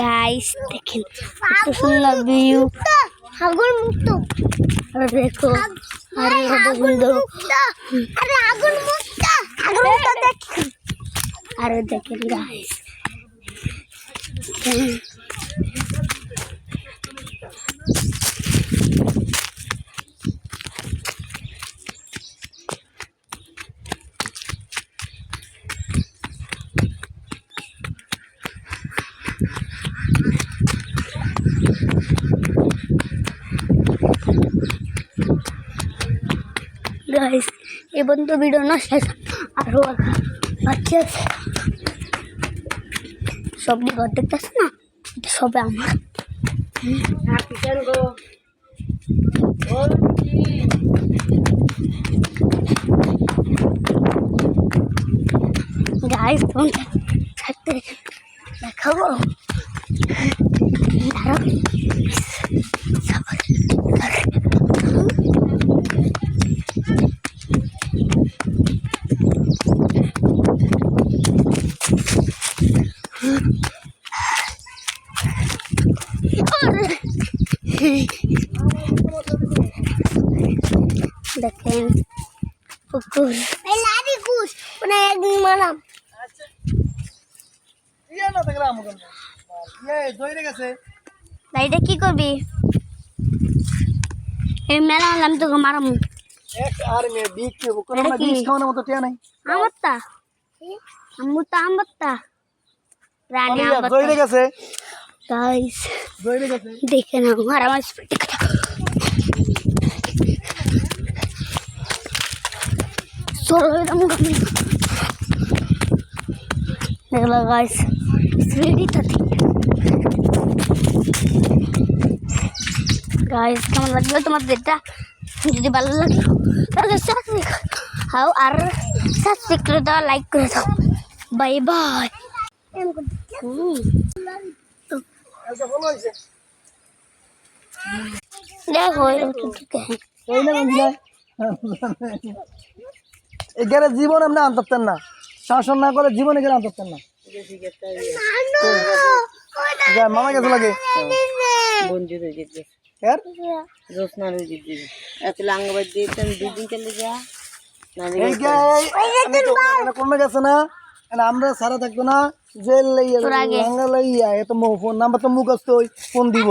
Guys দেখেন কত সুন্দর ভিউ। আগুন মুক্ত, আরে দেখো, আরে কত সুন্দর, আরে আগুন মুক্ত, আগুন মুক্ত দেখেন, আরে দেখেন গাইস। গাইস এই পর্যন্ত ভিডিও না শেষ, আরো বাকি আছে। সবই ঘর দেখতেছে না, এটা সবে আমার। গাইস ফোনটা থাকতে দেখাবো, দেখেন পুকুর মারাম। কি করবি? এই মেলা আমি তোকে মারাম। আমত্তা আমুতা আমত্তা রানী আমত্তা। গাইস দেখেন আমার দেখলো গাইস গাইস কেমন লাগবে তোমার যেটা? যদি ভালো লাগে তাহলে খাও আর সাবস্ক্রাইব করে দাও, লাইক করে দাও। Bye bye. দেখো এখানে জীবন আপনি আনতেন না, শাসন না করে জীবন এখানে আনতেন না। মামা গেছে লাগে কমে গেছে না, আমরা সারা থাকতো না জেল লাঙ্গা লাইয়া এত ফোন নাম্বার তো মুখস্থ ফোন দিব।